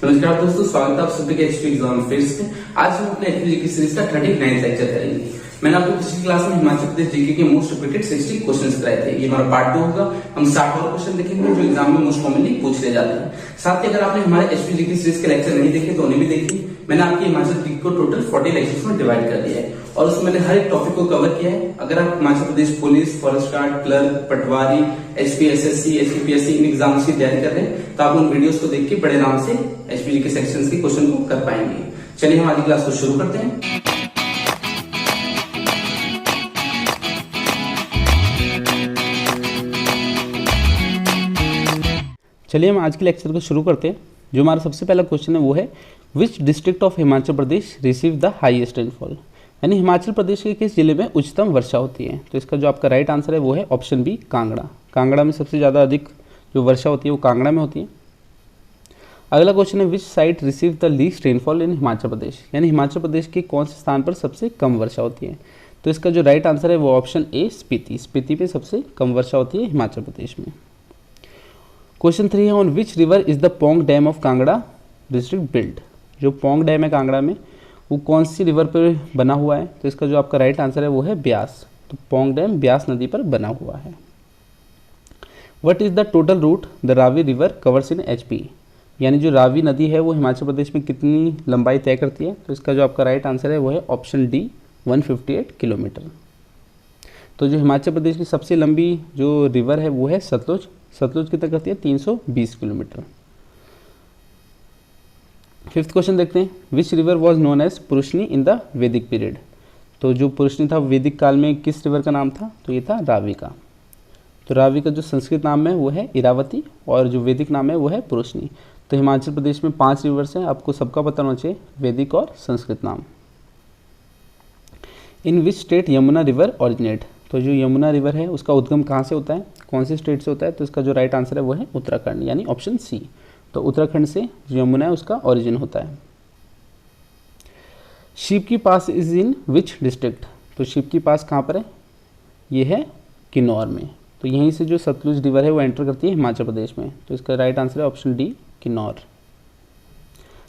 नमस्कार दोस्तों, स्वागत है आप सभी के एचपी एग्जाम फेस पे। आज हम अपने एचपी जीके सीरीज का 39 लेक्चर करेंगे। मैंने आपको पिछली क्लास में हिमाचल प्रदेश जीके के मोस्ट रिपीटेड 60 क्वेश्चंस कराए थे। ये हमारा पार्ट 2 होगा। हम 60 और क्वेश्चन देखेंगे जो एग्जाम में मोस्ट कॉमनली पूछ ले जाते हैं। साथ ही अगर आपने हमारे एचपी जीके सीरीज के लेक्चर नहीं देखे तो उन्हें भी देखिए। मैंने आपके हिमाचल जीके को टोटल 40 लेक्चर्स में डिवाइड कर दिया है और उसमें मैंने हर एक टॉपिक को कवर किया है। अगर आप Himachal Pradesh police, forest guard, clerk, पटवारी, एचपीएसएससी, एचपीपीएससी इन एग्जाम्स की तैयारी कर रहे हैं तो आप उन वीडियोस को देख के बड़े आराम से एचपीजी के सेक्शंस के क्वेश्चन को कर पाएंगे। चलिए हम आज की क्लास को शुरू करते हैं। चलिए हम आज के लेक्चर को शुरू करते हैं। जो हमारा सबसे पहला क्वेश्चन है वो है विच district of Himachal Pradesh receive the highest rainfall, यानी हिमाचल प्रदेश के किस जिले में उच्चतम वर्षा होती है। तो इसका जो आपका राइट आंसर है वो है ऑप्शन बी, कांगड़ा। कांगड़ा में सबसे ज़्यादा अधिक जो वर्षा होती है वो कांगड़ा में होती है। अगला क्वेश्चन है which site receive the least rainfall in Himachal Pradesh, यानी हिमाचल प्रदेश के कौन से स्थान पर सबसे कम वर्षा होती है। तो इसका जो राइट आंसर है वो ऑप्शन ए, स्पीति। स्पीति में सबसे कम वर्षा होती है हिमाचल प्रदेश में। क्वेश्चन 3 है on which river is the Pong dam of Kangra district built. जो पोंग डैम है कांगड़ा में वो कौन सी रिवर पर बना हुआ है। तो इसका जो आपका राइट आंसर है वो है ब्यास। तो पोंग डैम ब्यास नदी पर बना हुआ है। What is the total route the Ravi river covers in HP, यानी जो रावी नदी है वो हिमाचल प्रदेश में कितनी लंबाई तय करती है। तो इसका जो आपका राइट आंसर है वो है ऑप्शन डी, 158 किलोमीटर। तो जो हिमाचल प्रदेश की सबसे लंबी जो रिवर है वो है सतलुज। सतलुज कितना करती है, 320 किलोमीटर। फिफ्थ क्वेश्चन देखते हैं which river was known as Parushni in the Vedic period. तो जो पुरुषनी था वैदिक काल में किस रिवर का नाम था, तो ये था रावी का। तो रावी का जो संस्कृत नाम है वो है इरावती और जो वैदिक नाम है वो है पुरुषनी। तो हिमाचल प्रदेश में 5 रिवर्स हैं, आपको सबका पता होना चाहिए, वैदिक और संस्कृत नाम। In which state Yamuna river originate. तो जो यमुना रिवर है उसका उद्गम कहाँ से होता है, कौन से स्टेट से होता है। तो इसका जो राइट आंसर है वो है उत्तराखंड, यानी ऑप्शन सी। तो उत्तराखंड से जो यमुना है उसका ओरिजिन होता है। शिप की पास इज इन विच डिस्ट्रिक्ट। तो शिप की पास कहाँ पर है, ये है किन्नौर में। तो यहीं से जो सतलुज रिवर है वो एंटर करती है हिमाचल प्रदेश में। तो इसका राइट आंसर है option D, Kinnaur.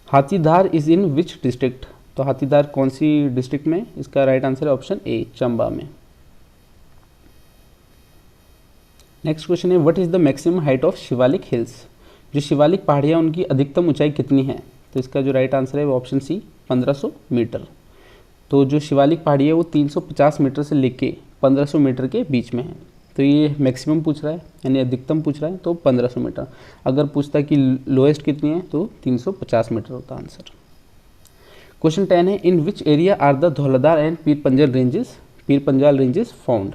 Hathidhar is in which district. तो हाथीधार कौन सी डिस्ट्रिक्ट में, इसका राइट आंसर है ऑप्शन ए, चंबा में। नेक्स्ट क्वेश्चन है what is the maximum height of Shivalik hills. जो शिवालिक पहाड़ियाँ उनकी अधिकतम ऊंचाई कितनी है। तो इसका जो राइट आंसर है वो ऑप्शन सी, 1500 मीटर। तो जो शिवालिक पहाड़ी है वो 350 मीटर से लेके 1500 मीटर के बीच में है। तो ये मैक्सिमम पूछ रहा है, यानी अधिकतम पूछ रहा है, तो 1500 मीटर। अगर पूछता है कि लोएस्ट कितनी है तो 350 मीटर होता आंसर। क्वेश्चन 10 है in which area are the Dhauladhar and Pir Panjal ranges found.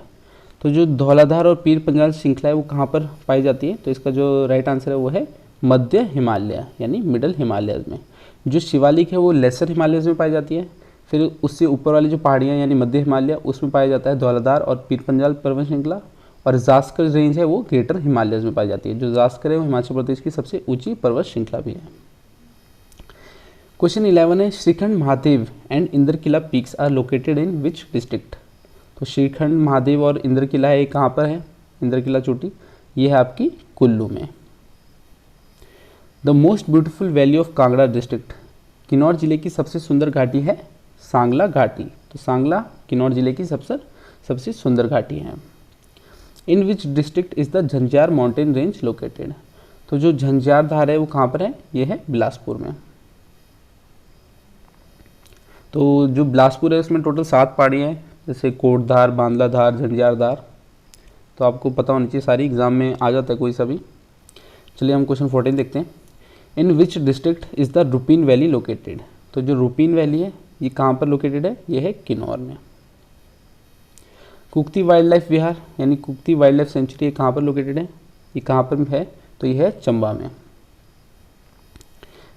तो जो धौलाधार और पीर पंजाल श्रृंखला है वो कहाँ पर पाई जाती है। तो इसका जो राइट आंसर है वो है मध्य हिमालय, यानी मिडल हिमालयज में। जो शिवालिक है वो लेसर हिमालयज में पाई जाती है। फिर उससे ऊपर वाली जो पहाड़ियाँ यानी मध्य हिमालय उसमें पाया जाता है धौलाधार और पीर पंजाल पर्वत श्रृंखला। और जास्कर रेंज है वो ग्रेटर हिमालयज में पाई जाती है। जो जास्कर है वो हिमाचल प्रदेश की सबसे ऊंची पर्वत श्रृंखला भी है। क्वेश्चन 11 है Shrikhand Mahadev and Indrakila peaks are located in which district. तो श्रीखंड महादेव और इंद्रकिला है, कहाँ पर है, इंद्रकिला चोटी, ये है आपकी कुल्लू में। The most beautiful valley of Kangra district. Kinnaur जिले की सबसे सुंदर घाटी है सांगला घाटी। तो सांगला किन्नौर जिले की सबसे सुंदर घाटी है। In which district is the Jhanjhar mountain range located. तो जो झंझार धार है वो कहाँ पर है, ये है बिलासपुर में। तो जो बिलासपुर है उसमें टोटल 7 पहाड़ियाँ हैं, जैसे कोटधार, बांदलाधार, झंझारधार। तो आपको पता होनी चाहिए, सारी एग्जाम में आ जाता है कोई सा भी। चलिए हम क्वेश्चन 14 देखते हैं। In which district is the Rupin valley located. तो जो रुपीन वैली है ये कहाँ पर लोकेटेड है, ये है किन्नौर में। कुक्ति वाइल्ड लाइफ विहार यानी कुक्ति वाइल्ड लाइफ सेंचुरी ये कहाँ पर लोकेटेड है, ये कहाँ पर है, तो ये है चंबा में।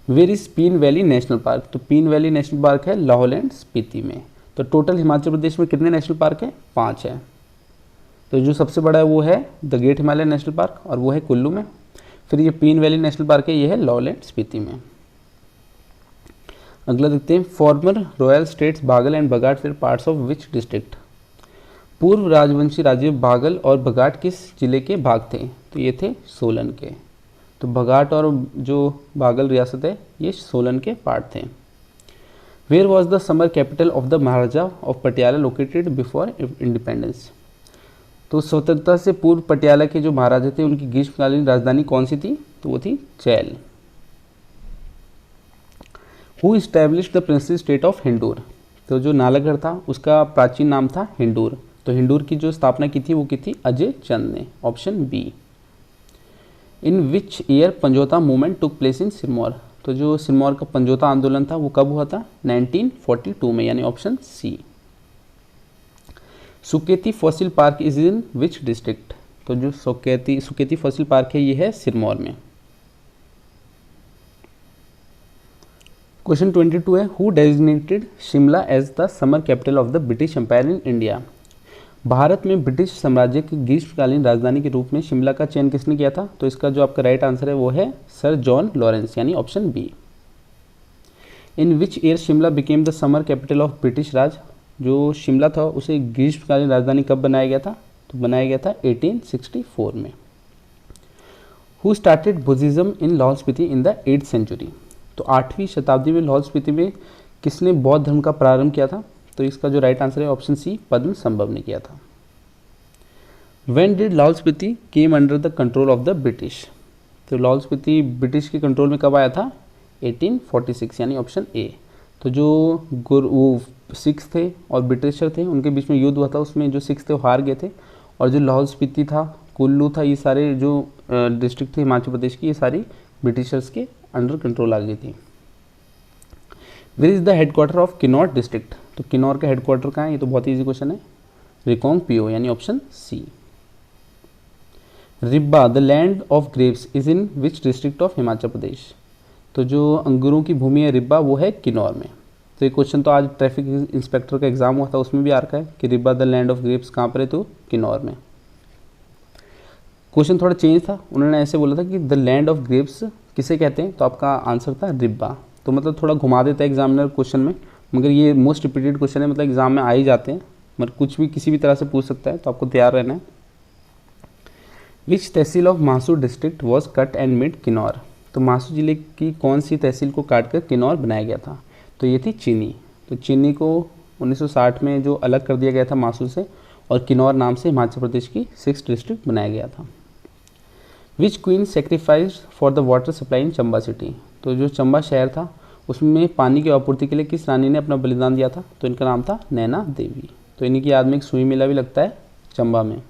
Where is Pin valley national park. तो पीन वैली नेशनल पार्क है लाहौल एंड स्पीति में। तो टोटल हिमाचल प्रदेश में कितने नेशनल पार्क हैं, 5 है। तो जो सबसे बड़ा है वो है the great Himalaya national park और वो है कुल्लू में। फिर ये पीन वैली नेशनल पार्क है, ये है लाहौल एंड स्पीति में। अगला देखते हैं farmer royal states Bagal and Bagat फिर पार्ट्स ऑफ विच डिस्ट्रिक्ट। पूर्व राजवंशी राज्य बागल और बगाट किस जिले के भाग थे, तो ये थे सोलन के। तो बघाट और जो बागल रियासत है ये सोलन के पार्ट थे। Where was the summer capital of the Maharaja of Patiala located before independence. तो स्वतंत्रता से पूर्व पटियाला के जो महाराजा थे उनकी ग्रीष्मकालीन राजधानी कौन सी थी, तो वो थी Chail. Who established the princely state of Hindur. तो जो नालागढ़ था उसका प्राचीन नाम था हिंडूर। तो हिंडूर की जो स्थापना की थी वो की थी अजय चंद ने, option B. In which year Panjota movement took place in Sirmaur. तो जो सिरमौर का पंजोता आंदोलन था वो कब हुआ था, 1942 में, यानी option C. Suketi fossil park is in which district. तो जो सुकेती फॉसिल पार्क है ये है सिरमौर में। क्वेश्चन 22 है, who designated Shimla as the summer capital of the British empire in India. Bharat में ब्रिटिश साम्राज्य की ग्रीष्मकालीन राजधानी के रूप में शिमला का चयन किसने किया था, तो इसका जो आपका राइट आंसर है वो है सर जॉन लॉरेंस, यानी option B. In which year Shimla became the summer capital of British Raj. जो शिमला था उसे ग्रीष्मकालीन राजधानी कब बनाया गया था, तो बनाया गया था 1864 में। Who started Buddhism in Lahaul Spiti in the 8th century. तो 8वीं शताब्दी में लाहौल स्पीति में किसने बौद्ध धर्म का प्रारंभ किया था, तो इसका जो राइट आंसर है ऑप्शन सी, पद्म संभव ने किया था। When did Lahaul Spiti came under the control of the British. तो लाहौल स्पीति ब्रिटिश के कंट्रोल में कब आया था, 1846, यानी ऑप्शन ए। तो जो वो सिख्स थे और ब्रिटिशर थे उनके बीच में युद्ध हुआ था, उसमें जो सिख्स थे वो हार गए थे और जो लाहौल स्पीति था, कुल्लू था, ये सारे जो डिस्ट्रिक्ट थे हिमाचल प्रदेश की, ये सारी ब्रिटिशर्स के अंडर कंट्रोल आ गई थी। Where is the headquarter of Kinnaur district. तो किन्नौर का हेडक्वार्टर कहाँ है, ये तो बहुत ईजी क्वेश्चन है, रिकांगपिओ, यानी option C. Ribba the land of grapes is in which district of Himachal Pradesh. तो जो अंगूरों की भूमि है रिब्बा, वो है किन्नौर में। तो ये क्वेश्चन तो आज ट्रैफिक इंस्पेक्टर का एग्जाम हुआ था, उसमें भी आ रखा है कि Ribba the land of grapes कहाँ पर है, तो किन्नौर में। क्वेश्चन थोड़ा चेंज था, उन्होंने ऐसे बोला था कि द लैंड ऑफ ग्रेप्स किसे कहते हैं, तो आपका आंसर था रिब्बा। तो मतलब थोड़ा घुमा देता है एग्जामिनर क्वेश्चन में, मगर ये मोस्ट रिपीटेड क्वेश्चन है, मतलब एग्जाम में आ ही जाते हैं, मगर कुछ भी किसी भी तरह से पूछ सकता है, तो आपको तैयार रहना है। Which tehsil of Mahasu district was cut and made Kinnaur. तो मासूर जिले की कौन सी तहसील को काट कर किन्नौर बनाया गया था, तो ये थी चीनी। तो चीनी को 1960 में जो अलग कर दिया गया था मासूर से, और किन्नौर नाम से हिमाचल प्रदेश की 6th डिस्ट्रिक्ट बनाया गया था। Which queen sacrifice for the water supply in Chamba city. तो जो चंबा शहर था उसमें पानी की आपूर्ति के लिए किस रानी ने अपना बलिदान दिया था, तो इनका नाम था नैना देवी। तो इन्हीं की याद में एक सुई मेला भी लगता है चंबा में।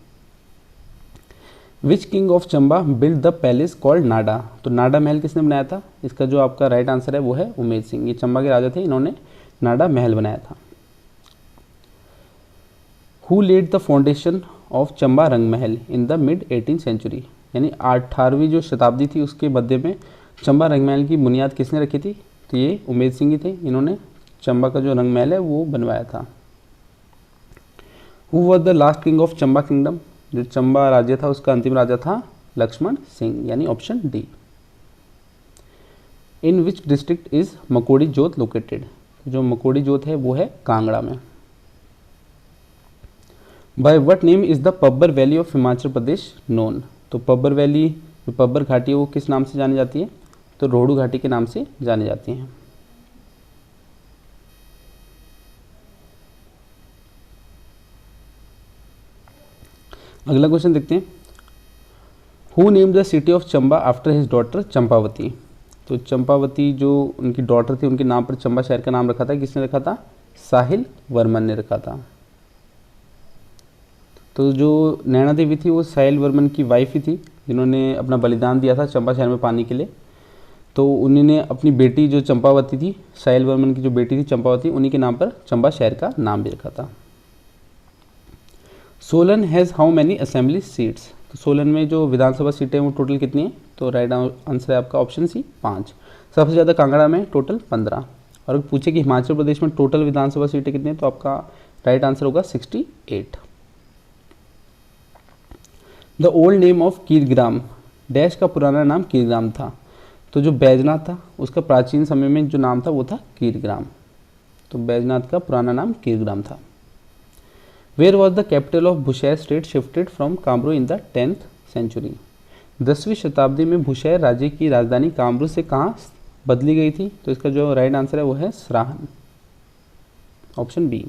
Which king of Chamba build the palace called Nada. तो नाडा महल किसने बनाया था, इसका जो आपका राइट आंसर है वो है उमेद सिंह। ये चंबा के राजा थे, इन्होंने नाडा महल बनाया था। Who laid the foundation of Chamba Rang Mahal in the mid 18th century. यानी 18वीं जो शताब्दी थी उसके मध्य में चंबा रंग महल की बुनियाद किसने रखी थी, तो ये उमेद सिंह ही थे, इन्होंने चंबा का जो रंग महल है वो बनवाया था। Who was the last king of Chamba kingdom. जो चंबा राज्य था उसका अंतिम राजा था लक्ष्मण सिंह, यानी option D. In which district is Makodi Jot located. जो मकोड़ी जोत है वो है कांगड़ा में। By what name is the Pabbar valley of Himachal Pradesh known. तो पब्बर वैली, जो पब्बर घाटी है वो किस नाम से जानी जाती है, तो रोहड़ू घाटी के नाम से जानी जाती हैं। अगला क्वेश्चन देखते हैं। Who name the city of Chamba after his daughter Champavati. तो चंपावती जो उनकी डॉटर थी उनके नाम पर चंबा शहर का नाम रखा था, किसने रखा था, साहिल वर्मन ने रखा था। तो जो नैना देवी थी वो साहिल वर्मन की वाइफ ही थी, जिन्होंने अपना बलिदान दिया था चंबा शहर में पानी के लिए। तो उन्होंने अपनी बेटी जो चंपावती थी, साहिल वर्मन की जो बेटी थी चंपावती, उन्हीं के नाम पर चंबा शहर का नाम भी रखा था। Solan has how many assembly seats. तो सोलन में जो विधानसभा सीटें हैं वो टोटल कितनी है, तो राइट आंसर है आपका ऑप्शन सी 5। सबसे ज़्यादा कांगड़ा में टोटल 15। और अगर पूछे कि हिमाचल प्रदेश में टोटल विधानसभा सीटें कितनी हैं, तो आपका राइट आंसर होगा 68। The old name of Kirgram dash का पुराना नाम कीरग्राम था। तो जो बैजनाथ था उसका प्राचीन समय में जो नाम था वो था कीरग्राम। तो बैजनाथ का पुराना नाम कीरग्राम था। Where was the capital of Bushahr state shifted from Kamru in the 10th century. 10वीं शताब्दी में बुशहर राज्य की राजधानी कामरूप से कहाँ बदली गई थी? तो इसका जो राइट आंसर है वो है सराहन, ऑप्शन बी।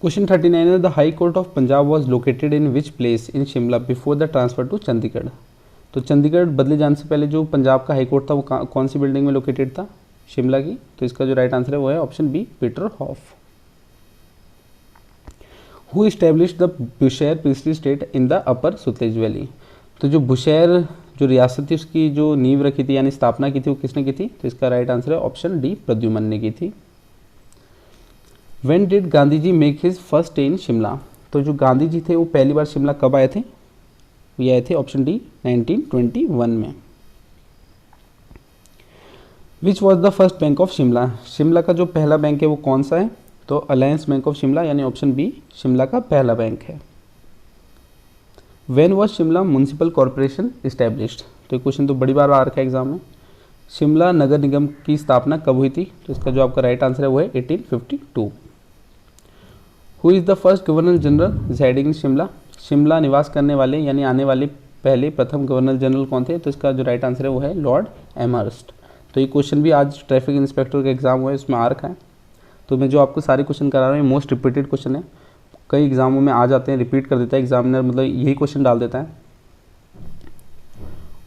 क्वेश्चन 39 है, the high court of Punjab was located in which place in Shimla before the transfer to Chandigarh? तो चंडीगढ़ बदले जाने से पहले जो पंजाब का हाई कोर्ट था वो कौन सी बिल्डिंग में लोकेटेड था? शिमला की। तो इसका जो राइट आंसर है वो है option B, Peterhof. Who established the Bushahr princely state in the upper Sutlej valley? तो जो बुशहर जो रियासत थी उसकी जो नींव रखी थी यानी स्थापना की थी वो किसने की थी? तो इसका राइट आंसर है ऑप्शन डी, प्रद्युमन ने की थी। When did Gandhi ji make his first stay in Shimla? तो जो गांधी जी थे वो पहली बार शिमला कब आए थे? ये आए थे ऑप्शन डी 1921 में। Which was the first bank of Shimla? Shimla का जो पहला बैंक है वो कौन सा है? तो अलायंस बैंक ऑफ शिमला यानी ऑप्शन बी शिमला का पहला बैंक है। When was Shimla municipal corporation established? तो ये क्वेश्चन तो बड़ी बार आ रखा है एग्जाम में। शिमला नगर निगम की स्थापना कब हुई थी? तो इसका जो आपका राइट आंसर है वो है 1852। Who is the first governor general residing in Shimla? Shimla निवास करने वाले यानी आने वाले पहले प्रथम गवर्नर जनरल कौन थे? तो इसका जो राइट आंसर है वो है लॉर्ड एमहर्स्ट। तो ये क्वेश्चन भी आज ट्रैफिक इंस्पेक्टर का एग्जाम हुआ है उसमें आ रखा है। तो मैं जो आपको सारे क्वेश्चन करा रहा हूँ मोस्ट रिपीटेड क्वेश्चन है, कई एग्जामों में आ जाते हैं, रिपीट कर देता है एग्जामिनर, मतलब यही क्वेश्चन डाल देता है।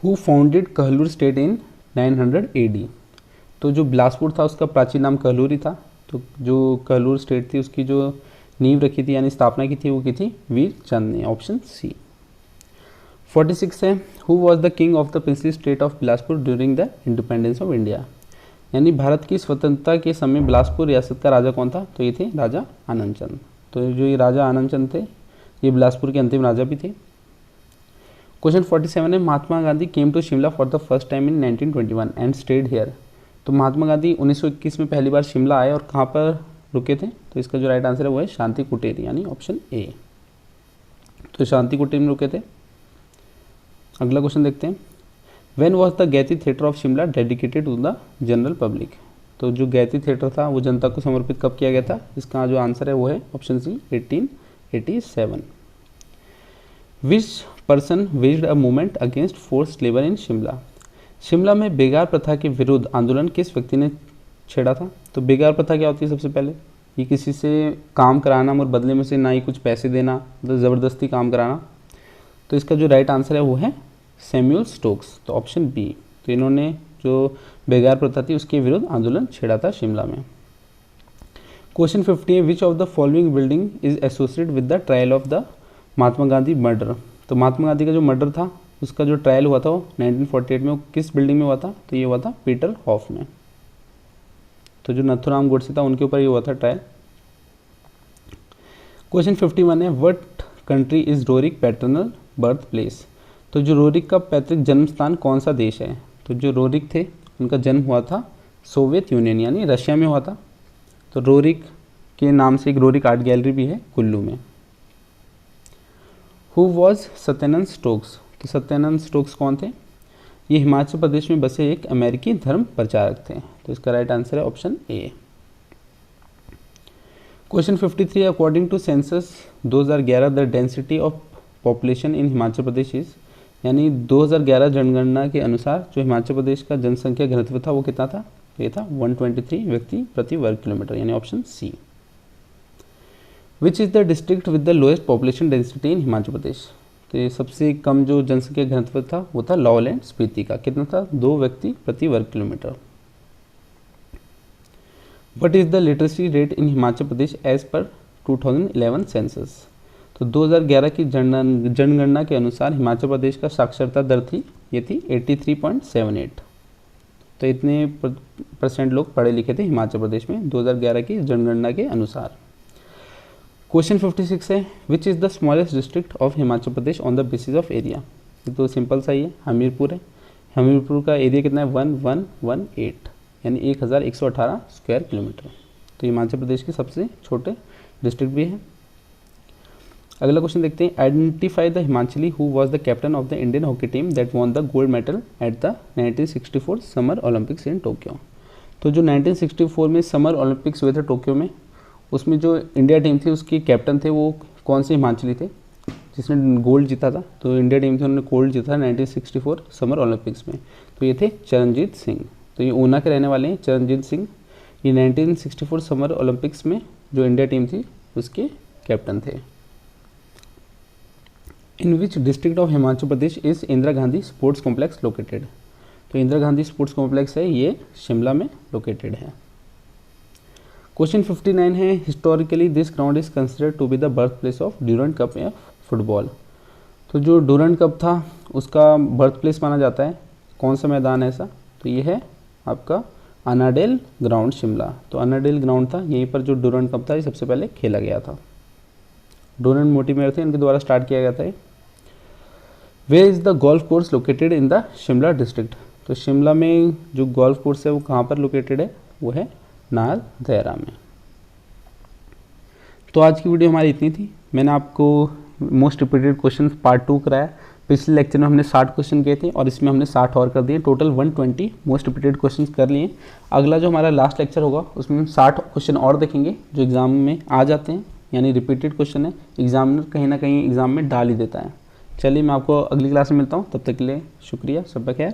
Who founded Kahlur state in 900 AD? तो जो बिलासपुर था उसका प्राचीन नाम कहलूर ही था। तो जो कहलूर स्टेट थी उसकी जो नींव रखी थी यानी स्थापना की थी वो की थी वीर चंद ने, ऑप्शन सी। 46 है, who was the king of the princely state of Bilaspur during the independence of India? यानी भारत की स्वतंत्रता के समय बिलासपुर रियासत का राजा कौन था? तो ये थे राजा आनंद चंद। तो जो ये राजा आनंद चंद थे ये बिलासपुर के अंतिम राजा भी थे। क्वेश्चन 47 है, Mahatma Gandhi came to Shimla for the first time in 1921 and stayed here? तो महात्मा गांधी 1921 में पहली बार शिमला आए और कहाँ पर रुके थे? तो इसका जो राइट आंसर है वो है शांति कुटीर यानी ऑप्शन ए। तो शांति कुटीर में रुके थे। अगला क्वेश्चन देखते हैं, when was the Gaiety theatre of Shimla dedicated to the general public? तो जो गैती थिएटर था वो जनता को समर्पित कब किया गया था? इसका जो आंसर है वो है option C 1887। Which person waged a movement against forced labour in Shimla? Shimla में बेगार प्रथा के विरुद्ध आंदोलन किस व्यक्ति ने छेड़ा था? तो बेगार प्रथा क्या होती है? सबसे पहले ये किसी से काम कराना और बदले में से ना ही कुछ पैसे देना, मतलब ज़बरदस्ती काम कराना। तो इसका जो राइट आंसर है वो है सैमुअल स्टोक्स, तो ऑप्शन बी। तो इन्होंने जो बेगार प्रथा थी उसके विरुद्ध आंदोलन छेड़ा था शिमला में। क्वेश्चन 50 है, which of the following building is associated with the trial of the Mahatma Gandhi murder? तो महात्मा गांधी का जो मर्डर था उसका जो ट्रायल हुआ था वो 1948 में, वो किस बिल्डिंग में हुआ था? तो ये हुआ था पीटर हॉफ में। तो जो नथुराम गोडसे था उनके ऊपर ये हुआ था ट्रायल। क्वेश्चन 51 है, what country is Roerich paternal birth place? तो जो रोरिक का पैतृक जन्म स्थान कौन सा देश है? तो जो रोरिक थे उनका जन्म हुआ था सोवियत यूनियन यानी रशिया में हुआ था। तो रोरिक के नाम से एक रोरिक आर्ट गैलरी भी है कुल्लू में। Who was Satyanand Stokes? तो सत्यानंद स्टोक्स कौन थे? ये हिमाचल प्रदेश में बसे एक अमेरिकी धर्म प्रचारक थे। तो इसका राइट आंसर है option A. Question 53, according to census 2011 the density of population in Himachal Pradesh is? यानी 2011 जनगणना के अनुसार जो हिमाचल प्रदेश का जनसंख्या घनत्व था वो कितना था? ये था 123 व्यक्ति प्रति वर्ग किलोमीटर यानी option C. Which is the district with the lowest population density in Himachal Pradesh? तो ये सबसे कम जो जनसंख्या घनत्व था वो था लाहौल एंड स्पीति का। कितना था? 2 व्यक्ति प्रति वर्ग kilometre. What is the literacy rate in Himachal Pradesh as per 2011 census? तो 2011 की जनगणना के अनुसार हिमाचल प्रदेश का साक्षरता दर थी ये थी 83.78। तो इतने % लोग पढ़े लिखे थे हिमाचल प्रदेश में 2011 की जनगणना के अनुसार। क्वेश्चन 56 है, विच is the smallest district of Himachal Pradesh on the basis of area? ये तो सिंपल सा ही है, हमीरपुर है। हमीरपुर का एरिया कितना है? 1118 यानी 1118 स्क्वायर किलोमीटर। तो हिमाचल प्रदेश के सबसे छोटे डिस्ट्रिक्ट भी है। अगला क्वेश्चन देखते हैं, identify the Himachali who was the captain of the Indian hockey team that won the gold medal at the 1964 summer Olympics in Tokyo? तो जो 1964 में समर ओलंपिक्स हुए थे टोक्यो में, उसमें जो इंडिया टीम थी उसकी कैप्टन थे वो कौन से हिमाचली थे? जिसने गोल्ड जीता था, तो इंडिया टीम थी उन्होंने गोल्ड जीता था 1964 समर ओलंपिक्स में, तो ये थे चरणजीत सिंह। तो ये ऊना के रहने वाले हैं चरणजीत सिंह। ये 1964 समर ओलंपिक्स में जो इंडिया टीम थी उसके कैप्टन थे। In which district of Himachal Pradesh is Indira Gandhi sports complex located? तो इंदिरा गांधी स्पोर्ट्स कॉम्प्लेक्स है ये शिमला में लोकेटेड है। क्वेश्चन 59 है, historically this ground is considered to be the birth place of Durand cup या फुटबॉल। तो जो ड्यूरेंट कप था उसका बर्थ प्लेस माना जाता है, कौन सा मैदान है ऐसा? तो ये है आपका अनाडेल ग्राउंड शिमला। तो अनाडेल ग्राउंड था, यहीं पर जो ड्यूरेंट कप था ये सबसे पहले खेला गया था। डोरेंट मोटिमेयर थे, इनके द्वारा स्टार्ट किया गया था ये। Where is the golf course located in the Shimla district? तो शिमला में जो गोल्फ कोर्स है वो कहाँ पर लोकेटेड है? वो है नाल देहरा में। तो आज की वीडियो हमारी इतनी थी। मैंने आपको मोस्ट रिपीटेड क्वेश्चन पार्ट 2 कराया। पिछले लेक्चर में हमने 60 क्वेश्चन किए थे और इसमें हमने 60 और कर दिए, टोटल 120 मोस्ट रिपीटेड क्वेश्चन कर लिए। अगला जो हमारा लास्ट लेक्चर होगा उसमें हम 60 क्वेश्चन और देखेंगे जो एग्जाम में आ जाते हैं, यानी रिपीटेड क्वेश्चन है, एग्जामिनर कहीं ना कहीं एग्जाम में डाल ही देता है। चलिए मैं आपको अगली क्लास में मिलता हूँ, तब तक के लिए शुक्रिया, सब खैर।